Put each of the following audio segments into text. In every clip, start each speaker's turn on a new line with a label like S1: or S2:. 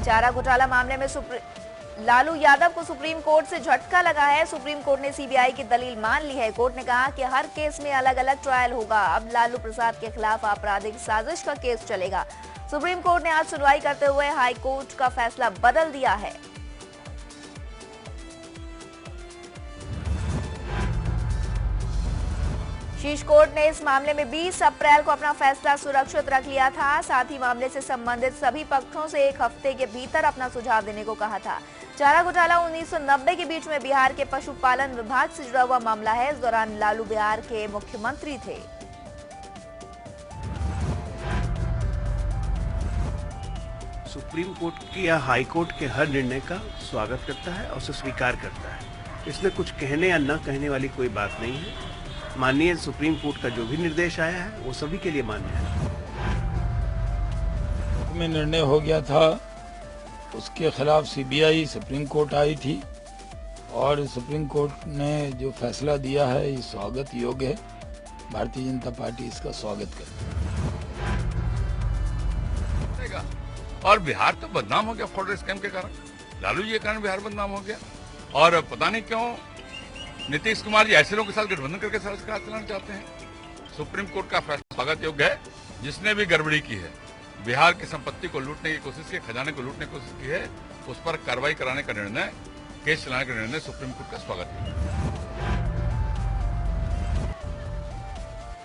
S1: चारा घोटाला मामले में लालू यादव को सुप्रीम कोर्ट से झटका लगा है। सुप्रीम कोर्ट ने सीबीआई की दलील मान ली है। कोर्ट ने कहा कि हर केस में अलग अलग ट्रायल होगा। अब लालू प्रसाद के खिलाफ आपराधिक साजिश का केस चलेगा। सुप्रीम कोर्ट ने आज सुनवाई करते हुए हाई कोर्ट का फैसला बदल दिया है। शीर्ष कोर्ट ने इस मामले में 20 अप्रैल को अपना फैसला सुरक्षित रख लिया था। साथ ही मामले से संबंधित सभी पक्षों से 1 हफ्ते के भीतर अपना सुझाव देने को कहा था। चारा घोटाला 1990 के बीच में बिहार के पशुपालन विभाग से जुड़ा हुआ मामला है। इस दौरान लालू बिहार के मुख्यमंत्री थे।
S2: सुप्रीम कोर्ट की या हाई कोर्ट के हर निर्णय का स्वागत करता है और उसे स्वीकार करता है। इसमें कुछ कहने या न कहने वाली कोई बात नहीं है। माननीय सुप्रीम कोर्ट का जो भी निर्देश आया है वो सभी के लिए मान्य है।
S3: में निर्णय हो गया था, उसके खिलाफ सीबीआई सुप्रीम कोर्ट आई थी और सुप्रीम कोर्ट ने जो फैसला दिया है ये स्वागत योग्य है। भारतीय जनता पार्टी इसका स्वागत करती है।
S4: और बिहार तो बदनाम हो गया फ्रॉड स्कैम के कारण, लालू जी के कारण बिहार बदनाम हो गया। और पता नहीं क्यों नीतीश कुमार जी ऐसे लोगों के साथ गठबंधन करके सरकार चलाना चाहते हैं। सुप्रीम कोर्ट का फैसला स्वागत योग्य है। जिसने भी गड़बड़ी की है, बिहार की संपत्ति को लूटने की कोशिश की, खजाने को लूटने की कोशिश की है, उस पर कार्रवाई कराने का निर्णय, केस चलाने का निर्णय सुप्रीम कोर्ट का स्वागत है।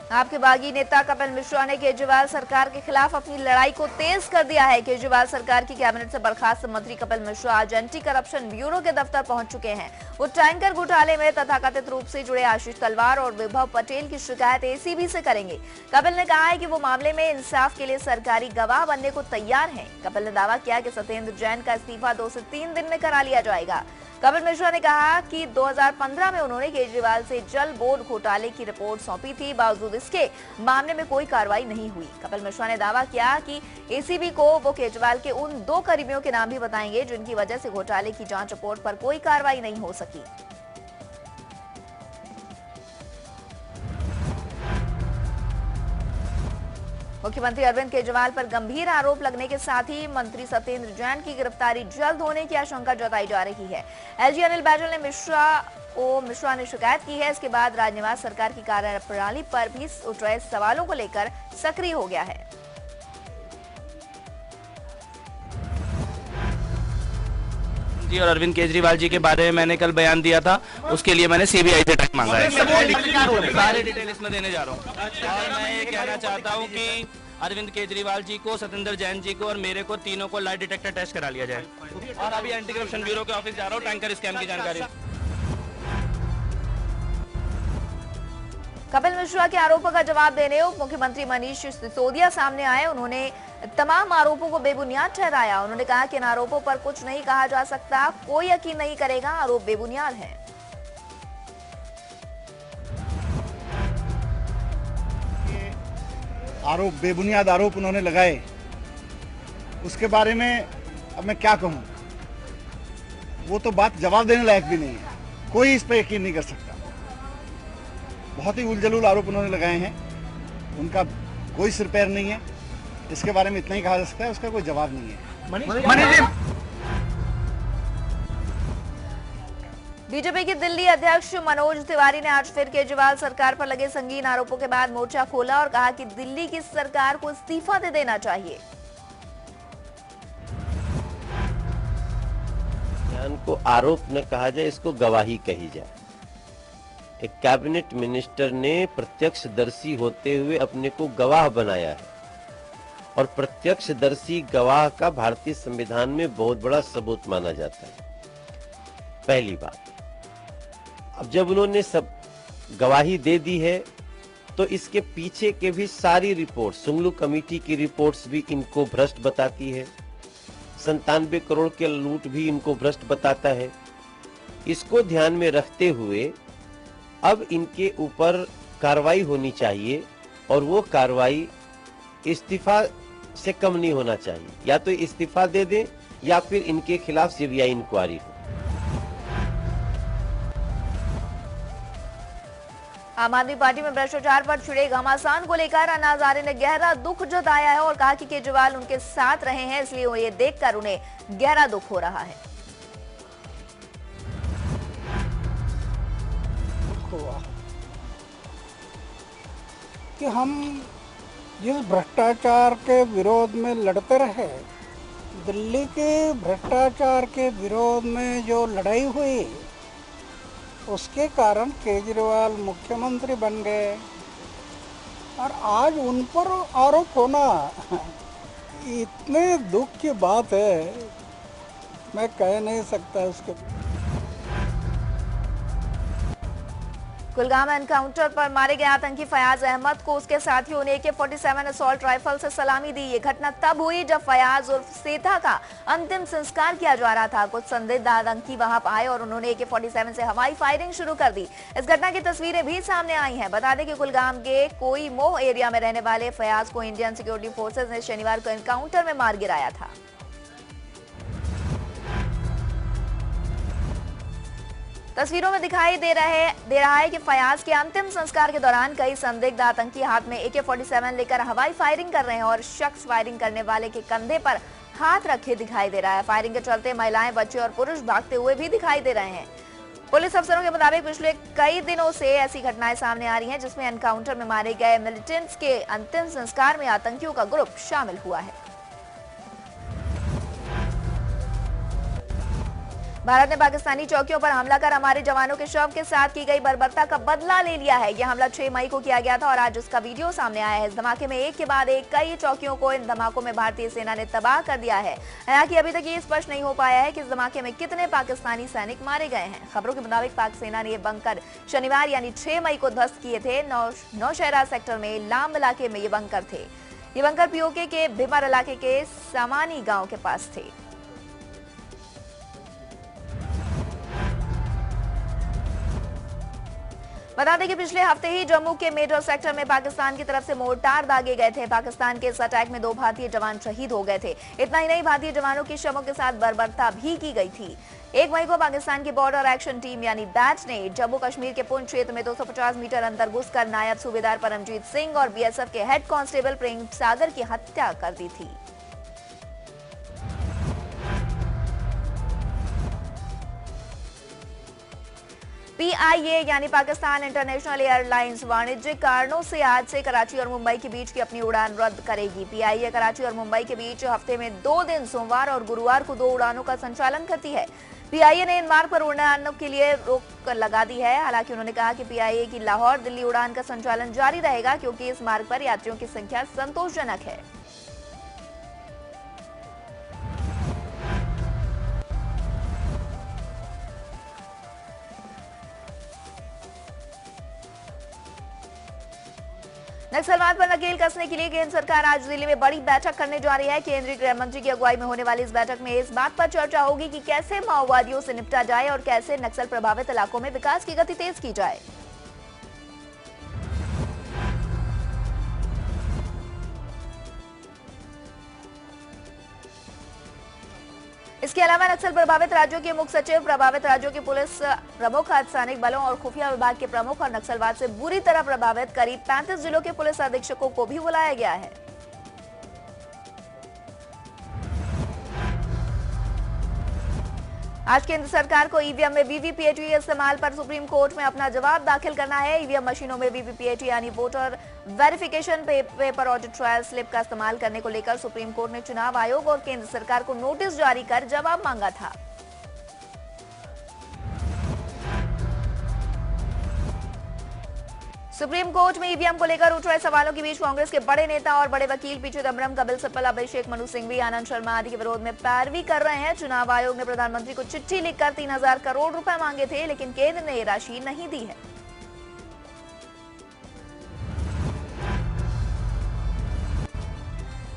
S1: आपके बागी नेता कपिल मिश्रा ने केजरीवाल सरकार के खिलाफ अपनी लड़ाई को तेज कर दिया है। केजरीवाल सरकार की कैबिनेट से बर्खास्त मंत्री कपिल मिश्रा आज एंटी करप्शन ब्यूरो के दफ्तर पहुंच चुके हैं। वो टैंकर घोटाले में तथाकथित रूप से जुड़े आशीष तलवार और विभव पटेल की शिकायत एसीबी से करेंगे। कपिल ने कहा है कि वो मामले में इंसाफ के लिए सरकारी गवाह बनने को तैयार हैं। कपिल ने दावा किया कि सत्येंद्र जैन का इस्तीफा 2 से 3 दिन में करा लिया जाएगा। कपिल मिश्रा ने कहा कि 2015 में उन्होंने केजरीवाल से जल बोर्ड घोटाले की रिपोर्ट सौंपी थी। बावजूद इसके मामले में कोई कार्रवाई नहीं हुई। कपिल मिश्रा ने दावा किया कि एसीबी को वो केजरीवाल के उन 2 कर्मियों के नाम भी बताएंगे जिनकी वजह से घोटाले की जांच रिपोर्ट पर कोई कार्रवाई नहीं हो सकी। मुख्यमंत्री अरविंद केजरीवाल पर गंभीर आरोप लगने के साथ ही मंत्री सत्येंद्र जैन की गिरफ्तारी जल्द होने की आशंका जताई जा रही है। एलजी अनिल बैजल ने मिश्रा ने शिकायत की है। इसके बाद राजनिवास सरकार की कार्यप्रणाली पर भी उठ रहे सवालों को लेकर सक्रिय हो गया है।
S5: जी और अरविंद केजरीवाल जी के बारे में मैंने कल बयान दिया था, उसके लिए मैंने सीबीआई से टाइम मांगा है। सारे डिटेल इसमें देने जा रहा हूँ और मैं ये कहना चाहता हूँ कि अरविंद केजरीवाल जी को, सत्येंद्र जैन जी को और मेरे को तीनों को लाई डिटेक्टर टेस्ट करा लिया जाए। और अभी एंटी करप्शन ब्यूरो के ऑफिस जा रहा हूँ टैंकर स्कैम की जानकारी।
S1: कपिल मिश्रा के आरोपों का जवाब देने उप मुख्यमंत्री मनीष सिसोदिया सामने आए। उन्होंने तमाम आरोपों को बेबुनियाद ठहराया। उन्होंने कहा कि इन आरोपों पर कुछ नहीं कहा जा सकता, कोई यकीन नहीं करेगा, आरोप बेबुनियाद है।
S6: आरोप बेबुनियाद आरोप उन्होंने लगाए, उसके बारे में अब मैं क्या कहूं। वो तो बात जवाब देने लायक भी नहीं है, कोई इस पर यकीन नहीं कर सकता। बहुत ही उलझलूल आरोप उन्होंने लगाए हैं, उनका कोई सिर पैर नहीं है। इसके बारे में इतना ही कहा जा सकता है, उसका कोई जवाब नहीं है।
S1: बीजेपी के दिल्ली अध्यक्ष मनोज तिवारी ने आज फिर केजरीवाल सरकार पर लगे संगीन आरोपों के बाद मोर्चा खोला और कहा कि दिल्ली की सरकार को इस्तीफा दे देना चाहिए।
S7: को आरोप न कहा जाए, इसको गवाही कही जाए। एक कैबिनेट मिनिस्टर ने प्रत्यक्षदर्शी होते हुए अपने को गवाह बनाया है और प्रत्यक्षदर्शी गवाह का भारतीय संविधान में बहुत बड़ा सबूत माना जाता है। पहली बात। अब जब उन्होंने सब गवाही दे दी है तो इसके पीछे के भी सारी रिपोर्ट, सुंगलू कमेटी की रिपोर्ट्स भी इनको भ्रष्ट बताती है। 97 करोड़ के लूट भी इनको भ्रष्ट बताता है। इसको ध्यान में रखते हुए अब इनके ऊपर कार्रवाई होनी चाहिए और वो कार्रवाई इस्तीफा से कम नहीं होना चाहिए। या तो इस्तीफा दे दें या फिर इनके खिलाफ सीबीआई इंक्वायरी हो।
S1: आम आदमी पार्टी में भ्रष्टाचार पर छिड़े घमासान को लेकर अन्ना हजारे ने गहरा दुख जताया है और कहा कि केजरीवाल उनके साथ रहे हैं, इसलिए ये देखकर उन्हें गहरा दुख हो रहा है।
S8: कि हम जिस भ्रष्टाचार के विरोध में लड़ते रहे, दिल्ली के भ्रष्टाचार के विरोध में जो लड़ाई हुई उसके कारण केजरीवाल मुख्यमंत्री बन गए और आज उन पर आरोप होना इतने दुख की बात है, मैं कह नहीं सकता उसके।
S1: कुलगाम एनकाउंटर पर मारे गए आतंकी फयाज अहमद को उसके साथियों ने AK-47 असॉल्ट राइफल से सलामी दी। ये घटना तब हुई जब फयाज उर्फ सेठा का अंतिम संस्कार किया जा रहा था। कुछ संदिग्ध आतंकी वहां आए और उन्होंने AK-47 से हवाई फायरिंग शुरू कर दी। इस घटना की तस्वीरें भी सामने आई हैं। बता दें कि कुलगाम के कोई मोह एरिया में रहने वाले फयाज को इंडियन सिक्योरिटी फोर्सेज ने शनिवार को एनकाउंटर में मार गिराया था। तस्वीरों में दिखाई दे रहा है कि फयाज के अंतिम संस्कार के दौरान कई संदिग्ध आतंकी हाथ में AK-47 लेकर हवाई फायरिंग कर रहे हैं और शख्स फायरिंग करने वाले के कंधे पर हाथ रखे दिखाई दे रहा है। फायरिंग के चलते महिलाएं, बच्चे और पुरुष भागते हुए भी दिखाई दे रहे हैं। पुलिस अफसरों के मुताबिक पिछले कई दिनों से ऐसी घटनाएं सामने आ रही हैं जिसमें एनकाउंटर में मारे गए मिलिटेंट्स के अंतिम संस्कार में आतंकियों का ग्रुप शामिल हुआ है। भारत ने पाकिस्तानी चौकियों पर हमला कर हमारे जवानों के शव के साथ की गई बर्बरता का बदला ले लिया है। यह हमला 6 मई को किया गया था और आज उसका वीडियो सामने आया है। इस धमाके में एक के बाद एक कई चौकियों को इन धमाकों में भारतीय सेना ने तबाह कर दिया है। हालांकि अभी तक ये स्पष्ट नहीं हो पाया है कि इस धमाके में कितने पाकिस्तानी सैनिक मारे गए हैं। खबरों के मुताबिक पाक सेना ने ये बंकर शनिवार यानी 6 मई को ध्वस्त किए थे। नौशहरा सेक्टर में लाम इलाके में ये बंकर थे। ये बंकर POK के भिमर इलाके के सामानी गाँव के पास थे। बता दें कि पिछले हफ्ते ही जम्मू के मेजर सेक्टर में पाकिस्तान की तरफ से मोर्टार दागे गए थे। पाकिस्तान के इस अटैक में 2 भारतीय जवान शहीद हो गए थे। इतना ही नहीं, भारतीय जवानों के शवों के साथ बर्बरता भी की गई थी। 1 मई को पाकिस्तान की बॉर्डर एक्शन टीम यानी बैच ने जम्मू कश्मीर के पुंछ क्षेत्र में 250 मीटर अंदर घुसकर नायब सूबेदार परमजीत सिंह और BSF के हेड कांस्टेबल प्रेम सागर की हत्या कर दी थी। PIA यानी पाकिस्तान इंटरनेशनल एयरलाइंस वाणिज्यिक कारणों से आज से कराची और मुंबई के बीच की अपनी उड़ान रद्द करेगी। PIA कराची और मुंबई के बीच हफ्ते में 2 दिन सोमवार और गुरुवार को 2 उड़ानों का संचालन करती है। PIA ने इन मार्ग पर उड़ानों के लिए रोक लगा दी है। हालांकि उन्होंने कहा कि PIA की लाहौर दिल्ली उड़ान का संचालन जारी रहेगा क्योंकि इस मार्ग पर यात्रियों की संख्या संतोषजनक है। नक्सलवाद पर नकेल कसने के लिए केंद्र सरकार आज दिल्ली में बड़ी बैठक करने जा रही है। केंद्रीय गृह मंत्री की अगुवाई में होने वाली इस बैठक में इस बात पर चर्चा होगी कि कैसे माओवादियों से निपटा जाए और कैसे नक्सल प्रभावित इलाकों में विकास की गति तेज की जाए। इसके अलावा नक्सल प्रभावित राज्यों के मुख्य सचिव, प्रभावित राज्यों के पुलिस प्रमुख, अर्धसैनिक बलों और खुफिया विभाग के प्रमुख और नक्सलवाद से बुरी तरह प्रभावित करीब 35 जिलों के पुलिस अधीक्षकों को भी बुलाया गया है। आज केंद्र सरकार को ईवीएम में वीवीपीएटी इस्तेमाल पर सुप्रीम कोर्ट में अपना जवाब दाखिल करना है। ईवीएम मशीनों में वीवीपीएटी यानी voter verification paper audit trial slip का इस्तेमाल करने को लेकर सुप्रीम कोर्ट ने चुनाव आयोग और केंद्र सरकार को नोटिस जारी कर जवाब मांगा था। सुप्रीम कोर्ट में ईवीएम को लेकर उठ रहे सवालों के बीच कांग्रेस के बड़े नेता और बड़े वकील पी चिदम्बरम, कपिल सिब्बल, अभिषेक मनु सिंघवी, आनंद शर्मा आदि के विरोध में पैरवी कर रहे हैं। चुनाव आयोग ने प्रधानमंत्री को चिट्ठी लिखकर 3000 करोड़ रुपए मांगे थे, लेकिन केंद्र ने ये राशि नहीं दी है।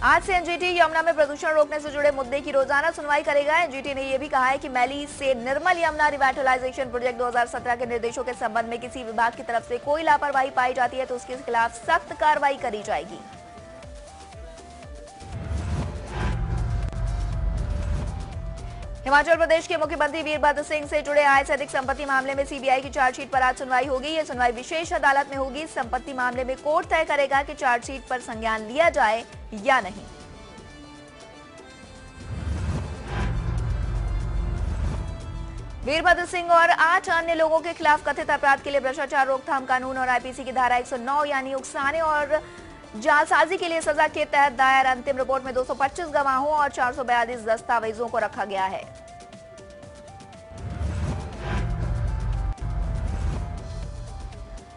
S1: आज से एनजीटी यमुना में प्रदूषण रोकने से जुड़े मुद्दे की रोजाना सुनवाई करेगा। एनजीटी ने यह भी कहा है कि मैली से निर्मल यमुना रिवाइटलाइजेशन प्रोजेक्ट 2017 के निर्देशों के संबंध में किसी विभाग की तरफ से कोई लापरवाही पाई जाती है तो उसके खिलाफ सख्त कार्रवाई करी जाएगी। हिमाचल प्रदेश के मुख्यमंत्री वीरभद्र सिंह से जुड़े आय से अधिक संपत्ति मामले में सीबीआई की चार्जशीट पर आज सुनवाई होगी। ये सुनवाई विशेष अदालत में होगी। संपत्ति मामले में कोर्ट तय करेगा कि चार्जशीट पर संज्ञान लिया जाए या नहीं। वीरभद्र सिंह और 8 अन्य लोगों के खिलाफ कथित अपराध के लिए भ्रष्टाचार रोकथाम कानून और आईपीसी की धारा 109 यानी उकसाने और जालसाजी के लिए सजा के तहत दायर अंतिम रिपोर्ट में 225 गवाहों और 442 दस्तावेजों को रखा गया है।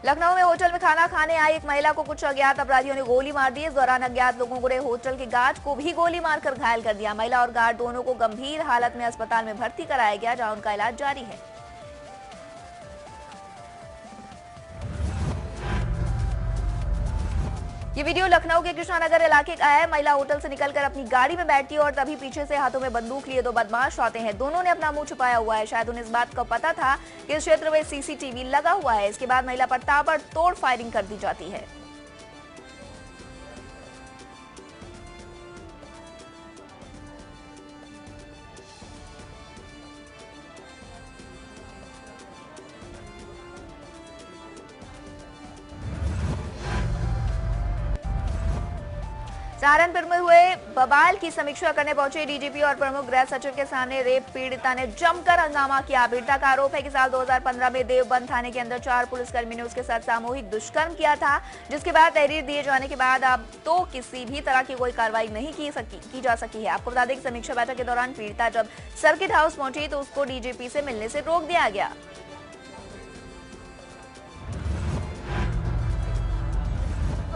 S1: लखनऊ में होटल में खाना खाने आई एक महिला को कुछ अज्ञात अपराधियों ने गोली मार दी। इस दौरान अज्ञात लोगों ने होटल के गार्ड को भी गोली मारकर घायल कर दिया। महिला और गार्ड दोनों को गंभीर हालत में अस्पताल में भर्ती कराया गया, जहां उनका इलाज जारी है। ये वीडियो लखनऊ के कृष्णानगर इलाके का है। महिला होटल से निकलकर अपनी गाड़ी में बैठती है और तभी पीछे से हाथों में बंदूक लिए 2 बदमाश आते हैं। दोनों ने अपना मुंह छुपाया हुआ है। शायद उन्हें इस बात का पता था कि इस क्षेत्र में सीसीटीवी लगा हुआ है। इसके बाद महिला पर ताबड़तोड़ फायरिंग कर दी जाती है। सहारनपुर में हुए बवाल की समीक्षा करने पहुंचे डीजीपी और प्रमुख गृह सचिव के सामने रेप पीड़िता ने जमकर हंगामा किया। पीड़िता का आरोप है कि साल 2015 में देवबंद थाने के अंदर 4 पुलिसकर्मी ने उसके साथ सामूहिक दुष्कर्म किया था, जिसके बाद तहरीर दिए जाने के बाद अब तो किसी भी तरह की कोई कार्रवाई नहीं की जा सकी है। आपको बता दें कि समीक्षा बैठक के दौरान पीड़िता जब सर्किट हाउस पहुंची तो उसको डीजीपी से मिलने से रोक दिया गया।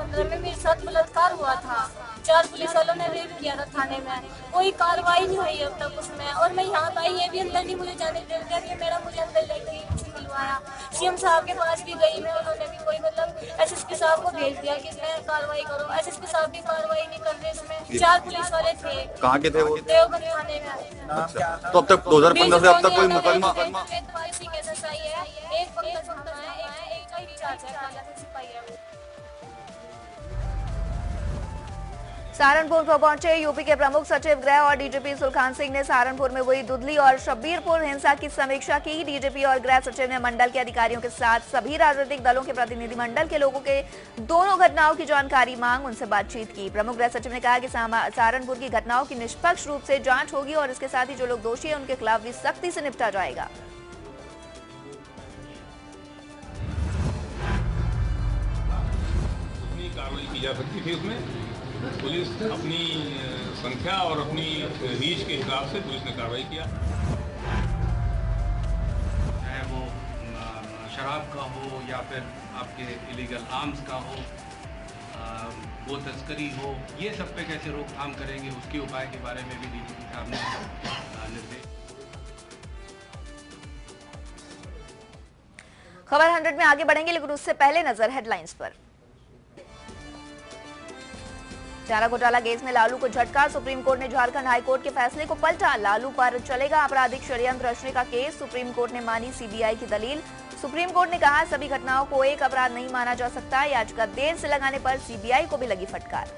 S9: में मेरे साथ बलात्कार हुआ था। 4 पुलिस वालों ने रेप किया था थाने में, कोई कार्रवाई नहीं हुई अब तक उसमें। और मैं यहाँ आई, ये भी अंदर नहीं मुझे जाने दे दिया कि मेरा मुझे अंदर लेके मुझे मिलवाया। सीएम साहब के पास भी गई मैं, उन्होंने भी कोई मतलब एसएसपी साहब को भेज दिया कि इसमें कार्रवाई करो। एसएसपी साहब भी कार्रवाई नहीं कर रहे इसमें। 4 पुलिस वाले थे।
S10: कहाँ के थे वो?
S9: देवबंद थाने में।
S10: तो अब तक 2015 से अब तक कोई मुकदमा?
S1: सहारनपुर को पहुंचे यूपी के प्रमुख सचिव गृह और डीजीपी सुलखान सिंह ने सहारनपुर में हुई दुधली और शब्बीरपुर हिंसा की समीक्षा की। डीजीपी और गृह सचिव ने मंडल के अधिकारियों के साथ सभी राजनीतिक दलों के प्रतिनिधिमंडल के लोगों के दोनों घटनाओं की जानकारी मांग उनसे बातचीत की। प्रमुख गृह सचिव ने कहा कि सहारनपुर की घटनाओं की निष्पक्ष रूप से जांच होगी और इसके साथ ही जो लोग दोषी हैं उनके खिलाफ भी सख्ती से निपटा जाएगा।
S11: कार्रवाई की जा सकती थी उसमें। पुलिस अपनी संख्या और अपनी रीच के हिसाब से पुलिस ने कार्रवाई किया।
S12: चाहे वो शराब का हो या फिर आपके इलीगल आर्म्स का हो, वो तस्करी हो, ये सब पे कैसे रोकथाम करेंगे उसके उपाय के बारे में भी डीजीपी साहब ने निर्देश।
S1: खबर 100 में आगे बढ़ेंगे, लेकिन उससे पहले नजर हेडलाइंस पर। चारा घोटाला केस में लालू को झटका, सुप्रीम कोर्ट ने झारखंड हाईकोर्ट के फैसले को पलटा। लालू पर चलेगा आपराधिक षड्यंत्र रचने का केस, सुप्रीम कोर्ट ने मानी सीबीआई की दलील। सुप्रीम कोर्ट ने कहा सभी घटनाओं को एक अपराध नहीं माना जा सकता। याचिका देर से लगाने पर सीबीआई को भी लगी फटकार।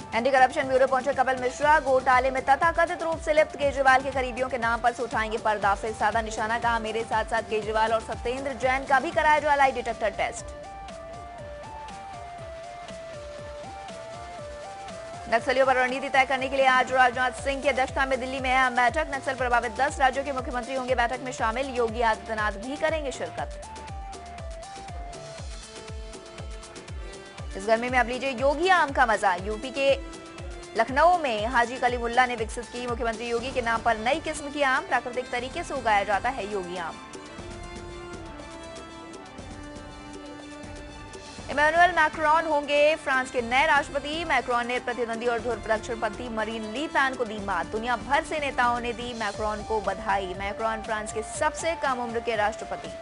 S1: एंटी करप्शन ब्यूरो पहुंचे कपिल मिश्रा, घोटाले में तथाकथित रूप से लिप्त केजरीवाल के करीबियों के नाम पर से उठाएंगे पर्दाफाश। साधा निशाना कहा मेरे साथ साथ केजरीवाल और सत्येंद्र जैन का भी कराया जाए लाई डिटेक्टर टेस्ट। नक्सलियों पर रणनीति तय करने के लिए आज राजनाथ सिंह की अध्यक्षता में दिल्ली में अहम बैठक। नक्सल प्रभावित 10 राज्यों के मुख्यमंत्री होंगे बैठक में शामिल। योगी आदित्यनाथ भी करेंगे शिरकत। इस गर्मी में अब लीजिए योगी आम का मजा। यूपी के लखनऊ में हाजी कलीमुल्ला ने विकसित की मुख्यमंत्री योगी के नाम पर नई किस्म की आम। प्राकृतिक तरीके से उगाया जाता है योगी आम। इमैनुअल मैक्रोन होंगे फ्रांस के नए राष्ट्रपति। मैक्रोन ने प्रतिद्वंदी और ध्रुव दक्षिणपंथी मरीन ली पेन को दी मात। दुनिया भर से नेताओं ने दी मैक्रोन को बधाई। मैक्रोन फ्रांस के सबसे कम उम्र के राष्ट्रपति।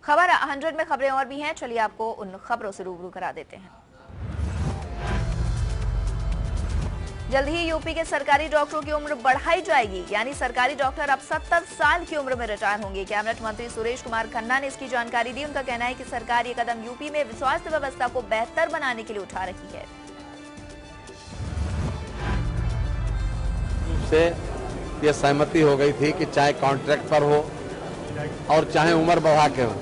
S1: खबर 100 में खबरें और भी हैं, चलिए आपको उन खबरों से रूबरू करा देते हैं। जल्द ही यूपी के सरकारी डॉक्टरों की उम्र बढ़ाई जाएगी, यानी सरकारी डॉक्टर अब 70 साल की उम्र में रिटायर होंगे। कैबिनेट मंत्री सुरेश कुमार खन्ना ने इसकी जानकारी दी। उनका कहना है कि सरकार ये कदम यूपी में स्वास्थ्य व्यवस्था को बेहतर बनाने के लिए उठा रही है।
S13: से ये सहमति हो गई थी कि चाहे कॉन्ट्रैक्ट पर हो और चाहे उम्र बढ़ा के हो,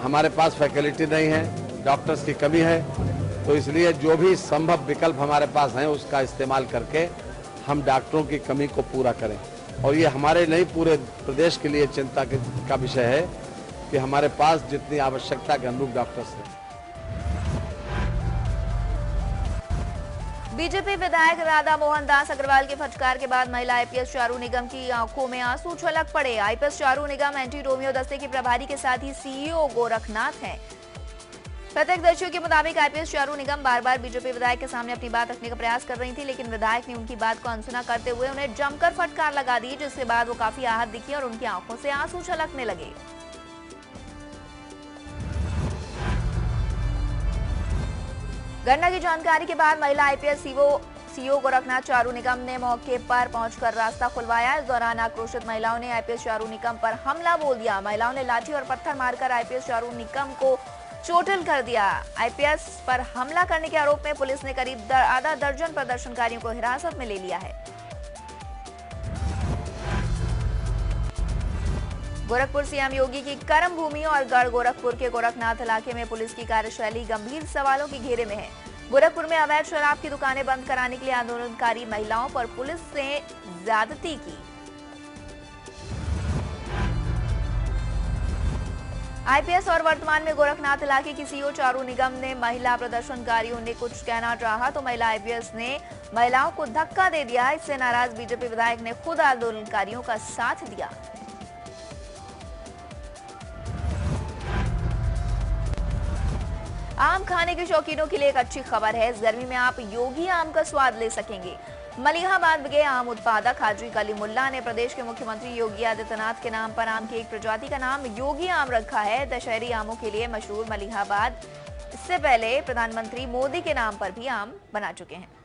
S13: हमारे पास फैकल्टी नहीं है, डॉक्टर्स की कमी है, तो इसलिए जो भी संभव विकल्प हमारे पास हैं उसका इस्तेमाल करके हम डॉक्टरों की कमी को पूरा करें। और ये हमारे नहीं पूरे प्रदेश के लिए चिंता का विषय है कि हमारे पास जितनी आवश्यकता के अनुरूप डॉक्टर्स हैं।
S1: बीजेपी विधायक राधा मोहन दास अग्रवाल के फटकार के बाद महिला आईपीएस चारू निगम की आंखों में आंसू छलक पड़े। आईपीएस चारू निगम एंटी रोमियो दस्ते के प्रभारी के साथ ही सीईओ गोरखनाथ हैं। प्रत्यक्षदर्शियों के मुताबिक आईपीएस चारू निगम बार बार बीजेपी विधायक के सामने अपनी बात रखने का प्रयास कर रही थी, लेकिन विधायक ने उनकी बात को अनसुना करते हुए उन्हें जमकर फटकार लगा दी, जिसके बाद वो काफी आहत दिखी और उनकी आंखों से आंसू छलकने लगे। घटना की जानकारी के बाद महिला आईपीएस सीईओ गोरखनाथ चारू निगम ने मौके पर पहुंचकर रास्ता खुलवाया। इस दौरान आक्रोशित महिलाओं ने आईपीएस चारू निगम पर हमला बोल दिया। महिलाओं ने लाठी और पत्थर मारकर आईपीएस चारू निगम को चोटिल कर दिया। आईपीएस पर हमला करने के आरोप में पुलिस ने करीब आधा दर्जन प्रदर्शनकारियों को हिरासत में ले लिया है। गोरखपुर सीएम योगी की कर्म भूमि और गढ़ गोरखपुर के गोरखनाथ इलाके में पुलिस की कार्यशैली गंभीर सवालों के घेरे में है। गोरखपुर में अवैध शराब की दुकानें बंद कराने के लिए आंदोलनकारी महिलाओं पर पुलिस ने ज्यादती की। आईपीएस और वर्तमान में गोरखनाथ इलाके की सीईओ चारू निगम ने महिला प्रदर्शनकारियों ने कुछ कहना चाहा तो महिला आईपीएस ने महिलाओं को धक्का दे दिया। इससे नाराज बीजेपी विधायक ने खुद आंदोलनकारियों का साथ दिया। आम खाने के शौकीनों के लिए एक अच्छी खबर है। इस गर्मी में आप योगी आम का स्वाद ले सकेंगे। मलिहाबाद के आम उत्पादक हाजी कलीमुल्ला ने प्रदेश के मुख्यमंत्री योगी आदित्यनाथ के नाम पर आम की एक प्रजाति का नाम योगी आम रखा है। दशहरी आमों के लिए मशहूर मलिहाबाद इससे पहले प्रधानमंत्री मोदी के नाम पर भी आम बना चुके हैं।